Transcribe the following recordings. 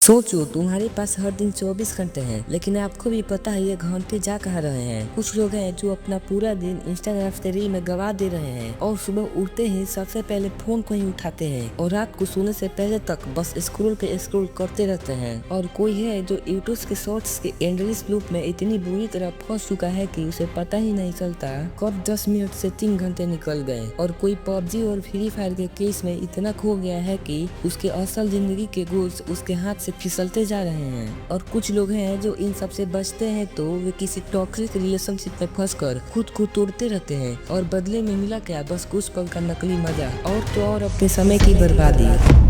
सोचो तुम्हारे पास हर दिन 24 घंटे हैं, लेकिन आपको भी पता है ये घंटे जा कहाँ रहे हैं। कुछ लोग हैं जो अपना पूरा दिन इंस्टाग्राम से रील में गवा दे रहे हैं और सुबह उठते ही सबसे पहले फोन को ही उठाते हैं और रात को सोने से पहले तक बस स्क्रॉल पे स्क्रॉल करते रहते हैं। और कोई है जो यूट्यूब के शॉर्ट्स के एंडलेस लूप में इतनी बुरी तरह फंस चुका है कि उसे पता ही नहीं चलता कब 10 मिनट से 3 घंटे निकल गए। और कोई पबजी और फ्री फायर के केस में इतना खो गया है कि उसके असल जिंदगी के गोल्स उसके हाथ से फिसलते जा रहे हैं। और कुछ लोग हैं जो इन सब से बचते हैं तो वे किसी टॉक्सिक रिलेशनशिप में फंसकर खुद को तोड़ते रहते हैं और बदले में मिला क्या, बस कुछ पल का नकली मजा और तो और अपने समय की बर्बादी।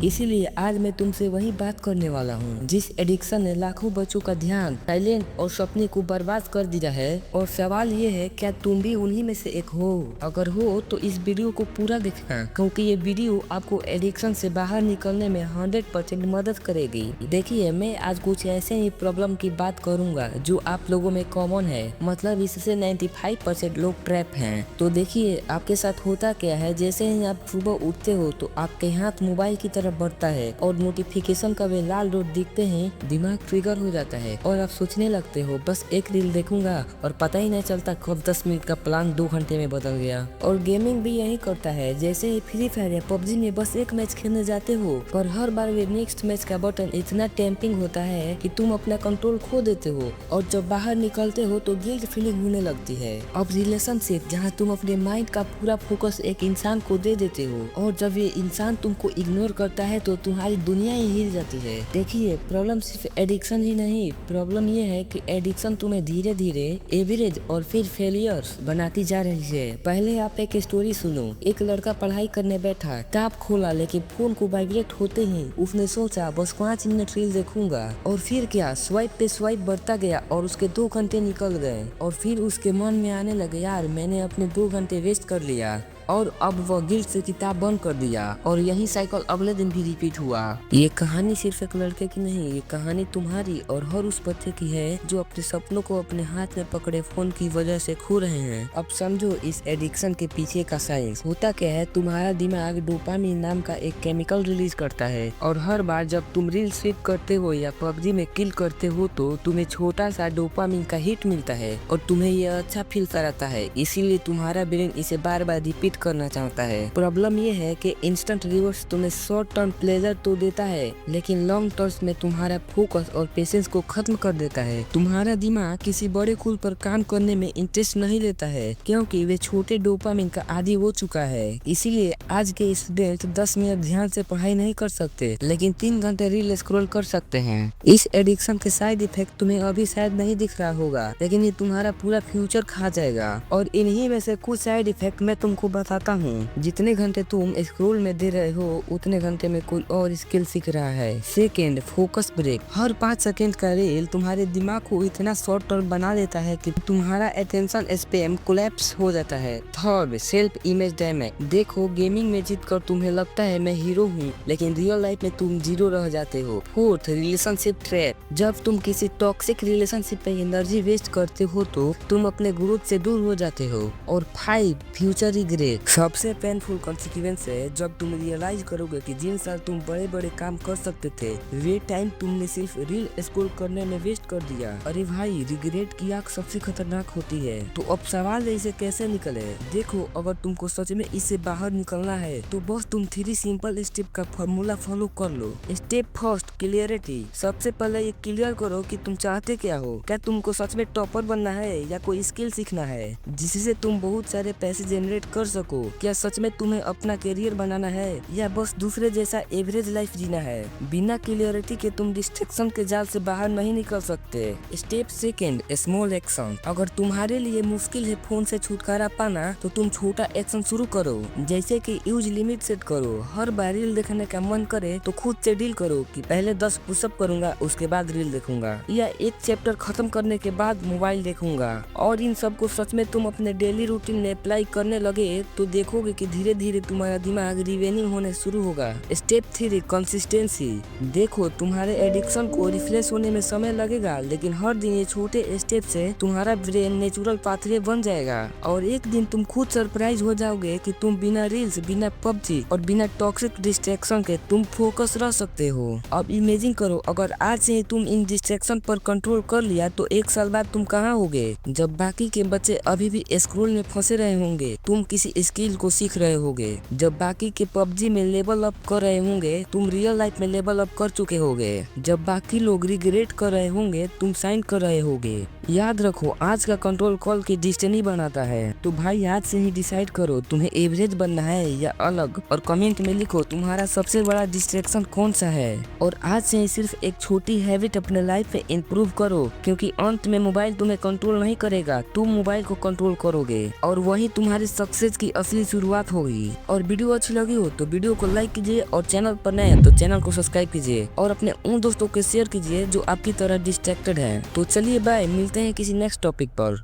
इसीलिए आज मैं तुमसे वही बात करने वाला हूँ जिस एडिक्शन ने लाखों बच्चों का ध्यान, टैलेंट और सपने को बर्बाद कर दिया है। और सवाल ये है, क्या तुम भी उन्हीं में से एक हो? अगर हो तो इस वीडियो को पूरा देखना, क्योंकि ये वीडियो आपको एडिक्शन से बाहर निकलने में 100% मदद करेगी। देखिए, मैं आज कुछ ऐसे ही प्रॉब्लम की बात करूंगा जो आप लोगों में कॉमन है, मतलब इससे 95% लोग ट्रैप हैं। तो देखिए आपके साथ होता क्या है। जैसे ही आप सुबह उठते हो तो आपके हाथ मोबाइल की तरफ बढ़ता है और नोटिफिकेशन का वे लाल डॉट दिखते हैं दिमाग ट्रिगर हो जाता है और आप सोचने लगते हो बस एक रील देखूंगा, और पता ही नहीं चलता कब 10 मिनट का प्लान 2 घंटे में बदल गया। और गेमिंग भी यही करता है। जैसे ही फ्री फायर या पबजी में बस एक मैच खेलने जाते हो, पर हर बार वे नेक्स्ट मैच का बटन इतना टेम्पिंग होता है कि तुम अपना कंट्रोल खो देते हो और जब बाहर निकलते हो तो गिल्ट फीलिंग होने लगती है। अब रिलेशनशिप जहाँ तुम अपने माइंड का पूरा फोकस एक इंसान को दे देते हो और जब ये इंसान तुमको इग्नोर करता है तो तुम्हारी दुनिया ही हिल जाती है। देखिए, प्रॉब्लम सिर्फ एडिक्शन ही नहीं, प्रॉब्लम ये है कि एडिक्शन तुम्हें धीरे धीरे एवरेज और फिर फेलियर्स बनाती जा रही है। पहले आप एक स्टोरी सुनो। एक लड़का पढ़ाई करने बैठा, टैब खोला, लेकिन फोन को वाइब्रेट होते ही उसने सोचा बस 5 मिनट रील देखूंगा। और फिर क्या, स्वाइप पे स्वाइप बढ़ता गया और उसके 2 घंटे निकल गए। और फिर उसके मन में आने लगे, यार मैंने अपने 2 घंटे वेस्ट कर लिया। और अब वह गिल्ट से किताब बंद कर दिया और यही साइकिल अगले दिन भी रिपीट हुआ। ये कहानी सिर्फ एक लड़के की नहीं, ये कहानी तुम्हारी और हर उस बच्चे की है जो अपने सपनों को अपने हाथ में पकड़े फोन की वजह से खो रहे हैं। अब समझो इस एडिक्शन के पीछे का साइंस। होता क्या है, तुम्हारा दिमाग डोपामिन नाम का एक केमिकल रिलीज करता है और हर बार जब तुम रील स्विप करते हो या पबजी में किल करते हो तो तुम्हें छोटा सा डोपामिन का हिट मिलता है और तुम्हें यह अच्छा फील कराता है। इसीलिए तुम्हारा ब्रेन इसे बार बार रिपीट करना चाहता है। प्रॉब्लम ये है कि इंस्टेंट रिवॉर्ड्स तुम्हें शॉर्ट टर्म प्लेजर तो देता है, लेकिन लॉन्ग टर्म में तुम्हारा फोकस और पेशेंस को खत्म कर देता है। तुम्हारा दिमाग किसी बड़े गोल पर काम करने में इंटरेस्ट नहीं लेता है, क्योंकि वे छोटे डोपामिन का आदी हो चुका है। इसीलिए आज के स्टूडेंट 10 मिनट ध्यान से पढ़ाई नहीं कर सकते, लेकिन 3 घंटे रील स्क्रॉल कर सकते हैं। इस एडिक्शन के साइड इफेक्ट तुम्हें अभी शायद नहीं दिख रहा होगा, लेकिन ये तुम्हारा पूरा फ्यूचर खा जाएगा। और इन्हीं में से कुछ साइड इफेक्ट मैं तुमको बताता हूँ। जितने घंटे तुम स्क्रॉल में दे रहे हो उतने घंटे में कोई और स्किल सीख रहा है। Second, focus break. हर 5 सेकेंड का रील तुम्हारे दिमाग को इतना शॉर्ट टर्म बना देता है कि तुम्हारा अटेंशन स्पैन कोलैप्स हो जाता है। Third, self image damage. देखो, गेमिंग में जीत कर तुम्हें लगता है मैं हीरो हूँ, लेकिन रियल लाइफ में तुम जीरो रह जाते हो। Fourth, relationship trap. जब तुम किसी टॉक्सिक रिलेशनशिप पे एनर्जी वेस्ट करते हो तो तुम अपने ग्रोथ से दूर हो जाते हो। और 5, फ्यूचर रिग्रेट। सबसे पेनफुल कॉन्सिक्वेंस है जब तुम रियलाइज करोगे कि जिन साल तुम बड़े बड़े काम कर सकते थे वे टाइम तुमने सिर्फ रील स्क्रॉल करने में वेस्ट कर दिया। अरे भाई, रिग्रेट की आग सबसे खतरनाक होती है। तो अब सवाल है, इसे कैसे निकले। देखो, अगर तुमको सच में इससे बाहर निकलना है तो बस तुम 3 सिंपल स्टेप का फॉर्मूला फॉलो कर लो। Step first, clarity. सबसे पहले ये क्लियर करो कि तुम चाहते क्या हो। क्या तुमको सच में टॉपर बनना है या कोई स्किल सीखना है जिससे तुम बहुत सारे पैसे जनरेट कर सको? क्या सच में तुम्हें अपना करियर बनाना है या बस दूसरे जैसा एवरेज लाइफ जीना है? बिना क्लियरिटी के तुम डिस्ट्रैक्शन के जाल से बाहर नहीं निकल सकते। Step second, small action. अगर तुम्हारे लिए मुश्किल है फोन से छुटकारा पाना तो तुम छोटा एक्शन शुरू करो, जैसे कि यूज लिमिट सेट करो। हर बार रील देखने का मन करे तो खुद से डील करो कि पहले 10 पुशअप करूंगा, उसके बाद रील देखूंगा, या एक चैप्टर खत्म करने के बाद मोबाइल देखूंगा। और इन सब को सच में तुम अपने डेली रूटीन में अप्लाई करने लगे तो देखोगे कि धीरे धीरे तुम्हारा दिमाग रिवेन्यू होने शुरू होगा। Step 3 consistency. देखो तुम्हारे एडिक्शन को रिफ्रेश होने में समय लगेगा, लेकिन हर दिन ये छोटे स्टेप से तुम्हारा ब्रेन नेचुरल पाथवे बन जाएगा और एक दिन तुम खुद सरप्राइज हो जाओगे कि तुम बिना रील्स, बिना पबजी और बिना टॉक्सिक डिस्ट्रैक्शन के तुम फोकस रह सकते हो। अब इमेजिन करो, अगर आज से तुम इन डिस्ट्रैक्शन पर कंट्रोल कर लिया तो एक साल बाद तुम कहाँ होगे? जब बाकी के बच्चे अभी भी स्क्रोल में फंसे रहे होंगे, तुम किसी स्किल को सीख रहे होगे। जब बाकी के पबजी में लेवल अप कर रहे होंगे, तुम रियल लाइफ में लेवल अप कर चुके होगे। जब बाकी लोग रिग्रेट कर रहे होंगे, तुम साइन कर रहे होगे। याद रखो, आज का कंट्रोल कॉल की डिस्टिनी बनाता है। तो भाई आज से ही डिसाइड करो तुम्हें एवरेज बनना है या अलग, और कमेंट में लिखो तुम्हारा सबसे बड़ा डिस्ट्रैक्शन कौन सा है। और आज से ही सिर्फ एक छोटी हैबिट अपने लाइफ में इम्प्रूव करो, क्योंकि अंत में मोबाइल तुम्हें कंट्रोल नहीं करेगा, तुम मोबाइल को कंट्रोल करोगे और वही तुम्हारी सक्सेस की असली शुरुआत होगी। और वीडियो अच्छी लगी हो तो वीडियो को लाइक कीजिए, और चैनल पर नए हैं तो चैनल को सब्सक्राइब कीजिए, और अपने उन दोस्तों के शेयर कीजिए जो आपकी तरह डिस्ट्रैक्टेड है। तो चलिए बाय, मिलते हैं किसी नेक्स्ट टॉपिक पर।